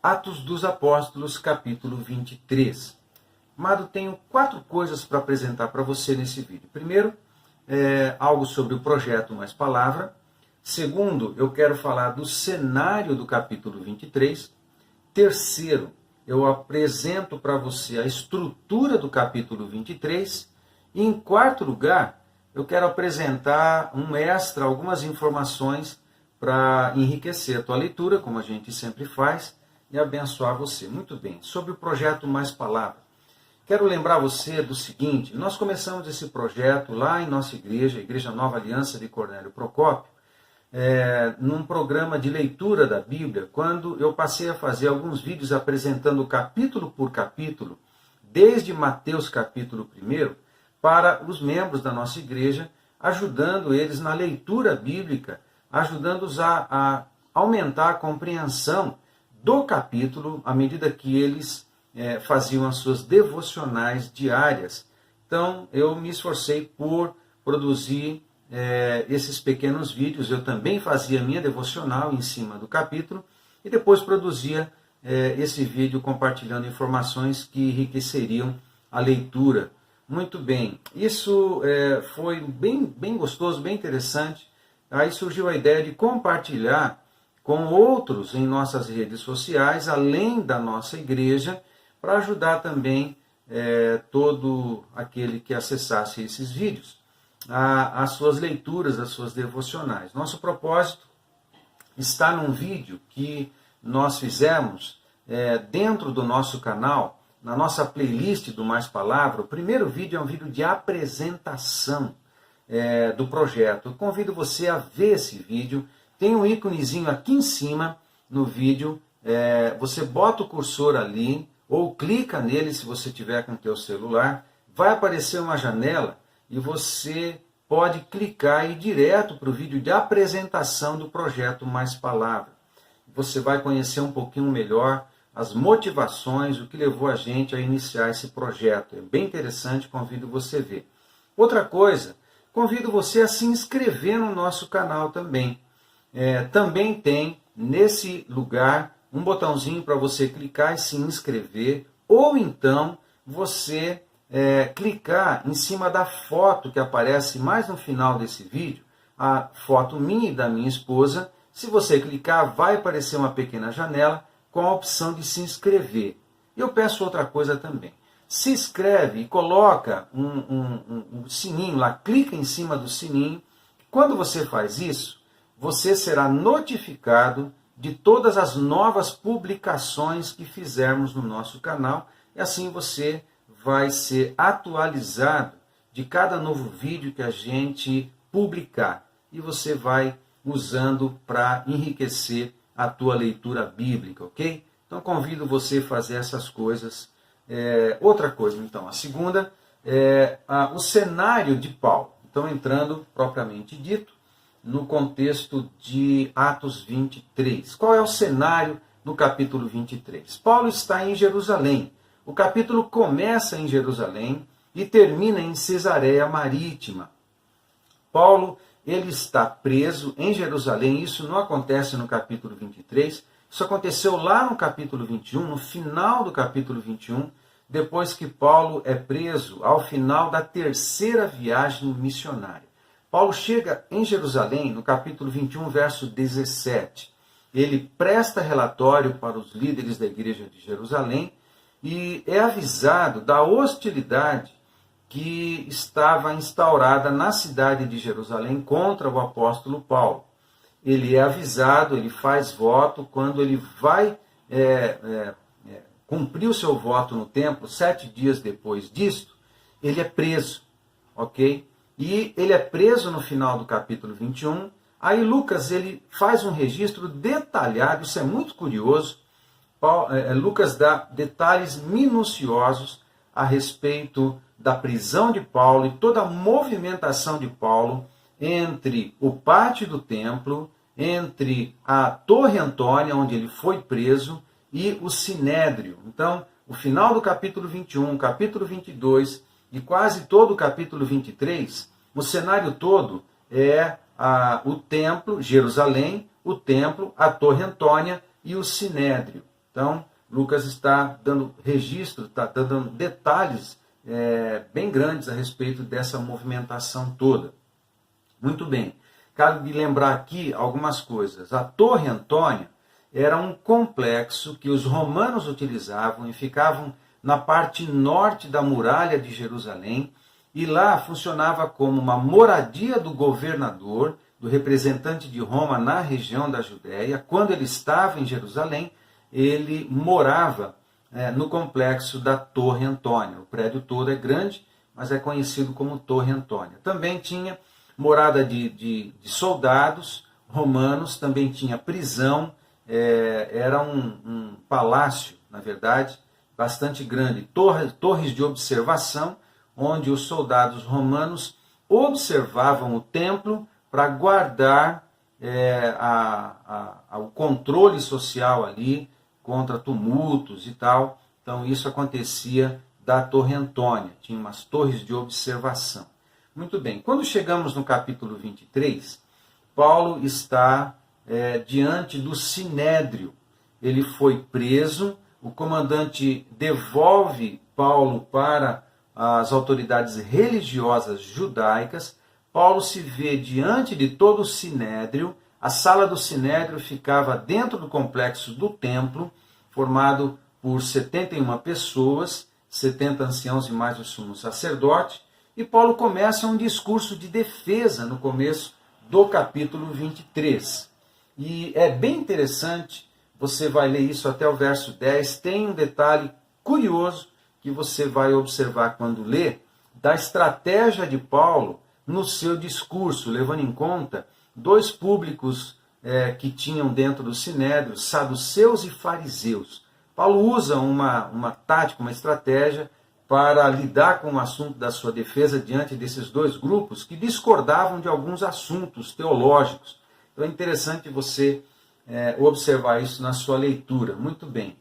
Atos dos Apóstolos, capítulo 23. Amado, tenho 4 coisas para apresentar para você nesse vídeo. Primeiro, algo sobre o projeto Mais Palavra. Segundo, eu quero falar do cenário do capítulo 23. Terceiro, eu apresento para você a estrutura do capítulo 23. E em quarto lugar, eu quero apresentar um extra, algumas informações para enriquecer a tua leitura, como a gente sempre faz, e abençoar você. Muito bem, sobre o projeto Mais Palavra. Quero lembrar você do seguinte: nós começamos esse projeto lá em nossa igreja, a Igreja Nova Aliança de Cornélio Procópio, num programa de leitura da Bíblia, quando eu passei a fazer alguns vídeos apresentando capítulo por capítulo, desde Mateus capítulo 1, para os membros da nossa igreja, ajudando eles na leitura bíblica, ajudando-os a aumentar a compreensão do capítulo à medida que eles faziam as suas devocionais diárias. Então, eu me esforcei por produzir esses pequenos vídeos. Eu também fazia minha devocional em cima do capítulo e depois produzia esse vídeo compartilhando informações que enriqueceriam a leitura. Muito bem, isso foi bem gostoso, bem interessante. Aí surgiu a ideia de compartilhar com outros em nossas redes sociais, além da nossa igreja, para ajudar também todo aquele que acessasse esses vídeos, as suas leituras, as suas devocionais. Nosso propósito está num vídeo que nós fizemos dentro do nosso canal, na nossa playlist do Mais Palavra. O primeiro vídeo é um vídeo de apresentação do projeto. Eu convido você a ver esse vídeo. Tem um íconezinho aqui em cima no vídeo. Você bota o cursor ali ou clica nele se você tiver com o teu celular. Vai aparecer uma janela e você pode clicar e ir direto para o vídeo de apresentação do projeto Mais Palavra. Você vai conhecer um pouquinho melhor as motivações, o que levou a gente a iniciar esse projeto. É bem interessante, convido você a ver. Outra coisa, convido você a se inscrever no nosso canal também. Também tem nesse lugar um botãozinho para você clicar e se inscrever, ou então você clicar em cima da foto que aparece mais no final desse vídeo, a foto minha e da minha esposa. Se você clicar, vai aparecer uma pequena janela com a opção de se inscrever. E eu peço outra coisa também. Se inscreve e coloca um sininho lá, clica em cima do sininho. Quando você faz isso, você será notificado de todas as novas publicações que fizermos no nosso canal. E assim você vai ser atualizado de cada novo vídeo que a gente publicar. E você vai usando para enriquecer a tua leitura bíblica, ok? Então convido você a fazer essas coisas. Outra coisa, então, a segunda o cenário de Paulo. Então, entrando propriamente dito no contexto de Atos 23. Qual é o cenário no capítulo 23? Paulo está em Jerusalém. O capítulo começa em Jerusalém e termina em Cesareia Marítima. Paulo, ele está preso em Jerusalém. Isso não acontece no capítulo 23. Isso aconteceu lá no capítulo 21, no final do capítulo 21, depois que Paulo é preso ao final da terceira viagem missionária. Paulo chega em Jerusalém no capítulo 21, verso 17. Ele presta relatório para os líderes da igreja de Jerusalém e é avisado da hostilidade que estava instaurada na cidade de Jerusalém contra o apóstolo Paulo. Ele é avisado, ele faz voto. Quando ele vai cumprir o seu voto no templo, 7 dias depois disto, ele é preso, ok? E ele é preso no final do capítulo 21. Aí Lucas ele faz um registro detalhado, isso é muito curioso. Lucas dá detalhes minuciosos a respeito da prisão de Paulo e toda a movimentação de Paulo entre o pátio do templo, entre a Torre Antônia, onde ele foi preso, e o Sinédrio. Então, o final do capítulo 21, capítulo 22 e quase todo o capítulo 23, o cenário todo é o templo, Jerusalém, o templo, a Torre Antônia e o Sinédrio. Então, Lucas está dando registro, está dando detalhes bem grandes a respeito dessa movimentação toda. Muito bem. Cabe lembrar aqui algumas coisas. A Torre Antônia era um complexo que os romanos utilizavam e ficavam na parte norte da muralha de Jerusalém, e lá funcionava como uma moradia do governador, do representante de Roma na região da Judéia. Quando ele estava em Jerusalém, ele morava no complexo da Torre Antônia. O prédio todo é grande, mas é conhecido como Torre Antônia. Também tinha morada de soldados romanos, também tinha prisão, era um palácio, na verdade, bastante grande. Torres de observação, onde os soldados romanos observavam o templo para guardar o controle social ali contra tumultos e tal. Então isso acontecia da Torre Antônia, tinha umas torres de observação. Muito bem, quando chegamos no capítulo 23, Paulo está diante do Sinédrio. Ele foi preso, o comandante devolve Paulo para as autoridades religiosas judaicas. Paulo se vê diante de todo o Sinédrio. A sala do Sinédrio ficava dentro do complexo do templo, formado por 71 pessoas, 70 anciãos e mais o sumo sacerdote. E Paulo começa um discurso de defesa no começo do capítulo 23. E é bem interessante, você vai ler isso até o verso 10, tem um detalhe curioso que você vai observar quando lê, da estratégia de Paulo no seu discurso, levando em conta dois públicos que tinham dentro do Sinédrio, saduceus e fariseus. Paulo usa uma tática, uma estratégia para lidar com o assunto da sua defesa diante desses dois grupos que discordavam de alguns assuntos teológicos. Então é interessante você observar isso na sua leitura. Muito bem.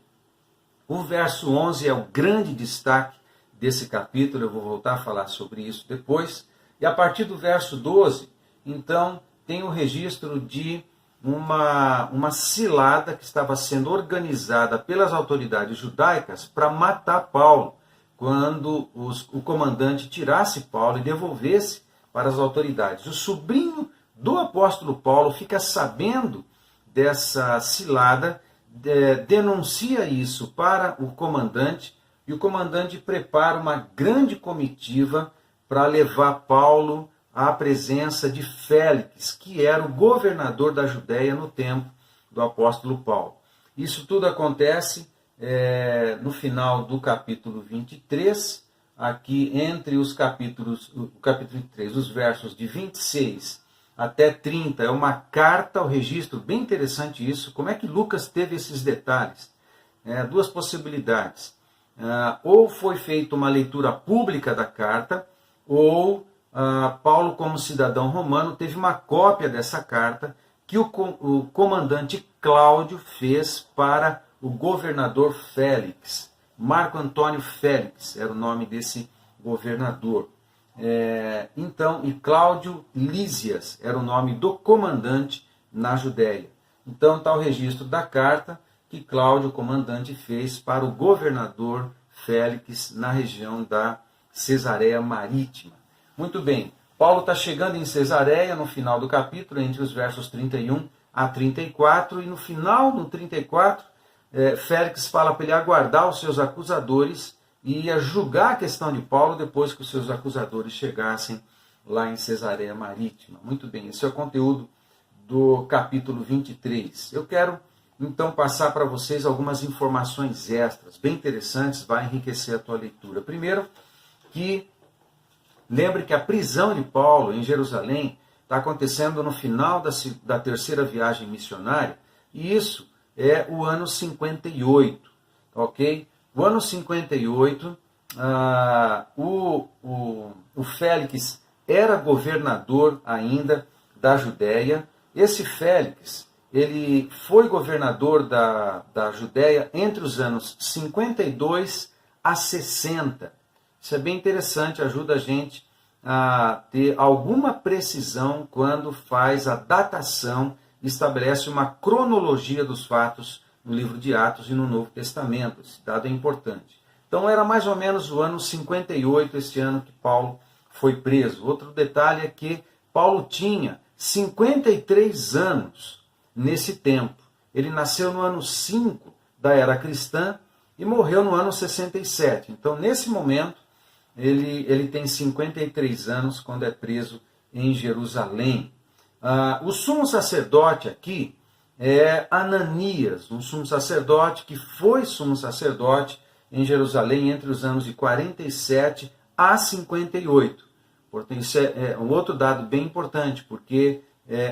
O verso 11 é o grande destaque desse capítulo, eu vou voltar a falar sobre isso depois. E a partir do verso 12, então, tem o registro de uma cilada que estava sendo organizada pelas autoridades judaicas para matar Paulo, quando o comandante tirasse Paulo e devolvesse para as autoridades. O sobrinho do apóstolo Paulo fica sabendo dessa cilada, denuncia isso para o comandante, e o comandante prepara uma grande comitiva para levar Paulo à presença de Félix, que era o governador da Judéia no tempo do apóstolo Paulo. Isso tudo acontece no final do capítulo 23, aqui entre os capítulos, o capítulo 23, os versos de 26 até 30, é uma carta, o registro, bem interessante isso. Como é que Lucas teve esses detalhes? Duas possibilidades. Ou foi feita uma leitura pública da carta, ou Paulo, como cidadão romano, teve uma cópia dessa carta que o comandante Cláudio fez para o governador Félix. Marco Antônio Félix era o nome desse governador. E Cláudio Lísias era o nome do comandante na Judéia. Então está o registro da carta que Cláudio, comandante, fez para o governador Félix na região da Cesareia Marítima. Muito bem, Paulo está chegando em Cesareia no final do capítulo, entre os versos 31 a 34, e no final do 34, Félix fala para ele aguardar os seus acusadores e ia julgar a questão de Paulo depois que os seus acusadores chegassem lá em Cesareia Marítima. Muito bem, esse é o conteúdo do capítulo 23. Eu quero, então, passar para vocês algumas informações extras, bem interessantes, vai enriquecer a tua leitura. Primeiro, lembre que a prisão de Paulo em Jerusalém está acontecendo no final da terceira viagem missionária, e isso é o ano 58, ok? O ano 58, o Félix era governador ainda da Judéia. Esse Félix, ele foi governador da Judéia entre os anos 52 a 60. Isso é bem interessante, ajuda a gente a ter alguma precisão quando faz a datação, estabelece uma cronologia dos fatos no livro de Atos e no Novo Testamento. Esse dado é importante. Então era mais ou menos o ano 58, este ano que Paulo foi preso. Outro detalhe é que Paulo tinha 53 anos nesse tempo. Ele nasceu no ano 5 da era cristã e morreu no ano 67. Então, nesse momento, ele tem 53 anos quando é preso em Jerusalém. O sumo sacerdote aqui é Ananias, um sumo sacerdote que foi sumo sacerdote em Jerusalém entre os anos de 47 a 58. Portanto, isso é um outro dado bem importante, porque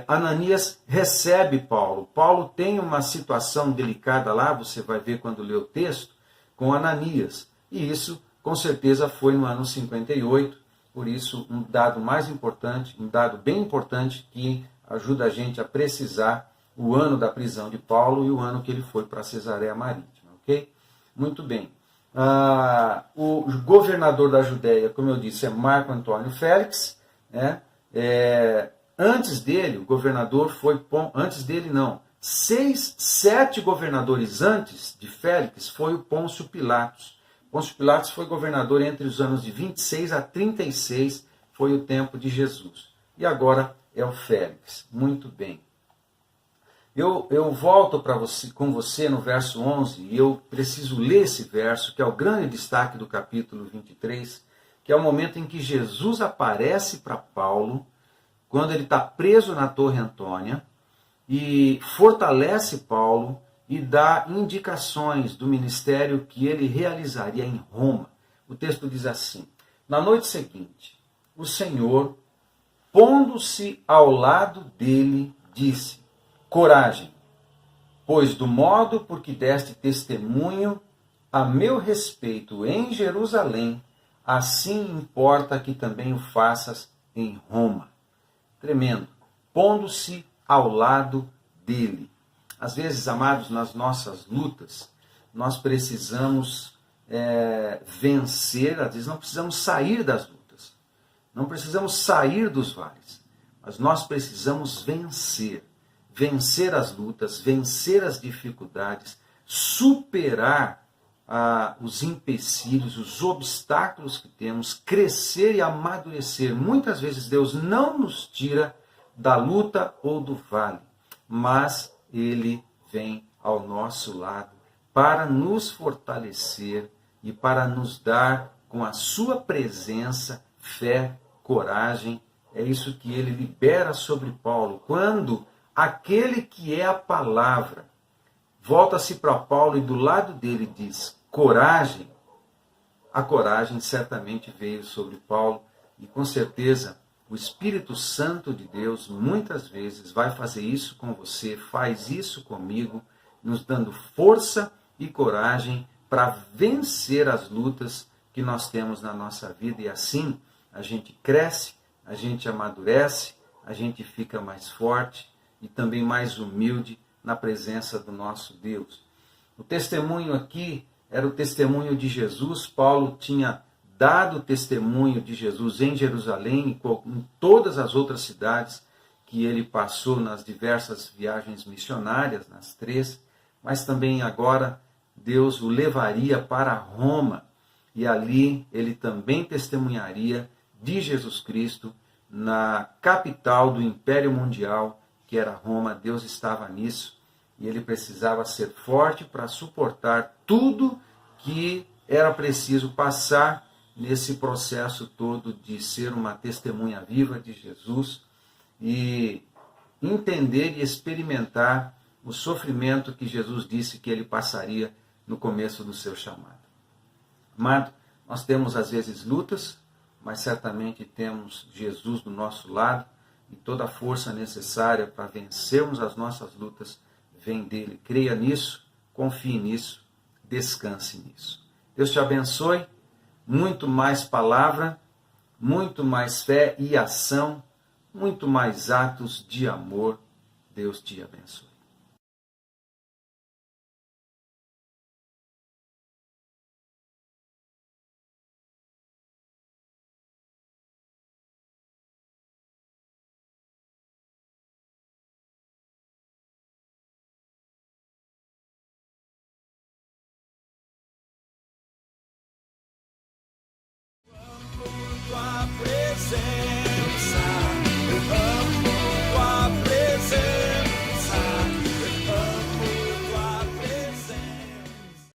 Ananias recebe Paulo. Paulo tem uma situação delicada lá, você vai ver quando ler o texto, com Ananias. E isso, com certeza, foi no ano 58. Por isso, um dado mais importante, um dado bem importante que ajuda a gente a precisar o ano da prisão de Paulo e o ano que ele foi para Cesareia Marítima. Ok? Muito bem. O governador da Judéia, como eu disse, é Marco Antônio Félix. Antes dele, o governador foi... Antes dele, não. 7 governadores antes de Félix foi o Pôncio Pilatos. Pôncio Pilatos foi governador entre os anos de 26 a 36, foi o tempo de Jesus. E agora é o Félix. Muito bem. Eu volto com você no verso 11, e eu preciso ler esse verso, que é o grande destaque do capítulo 23, que é o momento em que Jesus aparece para Paulo, quando ele está preso na Torre Antônia, e fortalece Paulo e dá indicações do ministério que ele realizaria em Roma. O texto diz assim: na noite seguinte, o Senhor, pondo-se ao lado dele, disse: coragem, pois do modo por que deste testemunho a meu respeito em Jerusalém, assim importa que também o faças em Roma. Tremendo. Pondo-se ao lado dele. Às vezes, amados, nas nossas lutas, nós precisamos vencer, às vezes não precisamos sair das lutas, não precisamos sair dos vales, mas nós precisamos vencer. Vencer as lutas, vencer as dificuldades, superar os empecilhos, os obstáculos que temos, crescer e amadurecer. Muitas vezes Deus não nos tira da luta ou do vale, mas Ele vem ao nosso lado para nos fortalecer e para nos dar, com a sua presença, fé, coragem. É isso que Ele libera sobre Paulo. Quando aquele que é a palavra volta-se para Paulo e do lado dele diz: coragem, a coragem certamente veio sobre Paulo, e com certeza o Espírito Santo de Deus muitas vezes vai fazer isso com você, faz isso comigo, nos dando força e coragem para vencer as lutas que nós temos na nossa vida, e assim a gente cresce, a gente amadurece, a gente fica mais forte e também mais humilde na presença do nosso Deus. O testemunho aqui era o testemunho de Jesus. Paulo tinha dado testemunho de Jesus em Jerusalém e em todas as outras cidades que ele passou nas diversas viagens missionárias, nas 3, mas também agora Deus o levaria para Roma, e ali ele também testemunharia de Jesus Cristo na capital do Império Mundial, que era Roma. Deus estava nisso, e ele precisava ser forte para suportar tudo que era preciso passar nesse processo todo de ser uma testemunha viva de Jesus e entender e experimentar o sofrimento que Jesus disse que ele passaria no começo do seu chamado. Amado, nós temos às vezes lutas, mas certamente temos Jesus do nosso lado, e toda a força necessária para vencermos as nossas lutas vem dele. Creia nisso, confie nisso, descanse nisso. Deus te abençoe. Muito mais palavra, muito mais fé e ação, muito mais atos de amor. Deus te abençoe.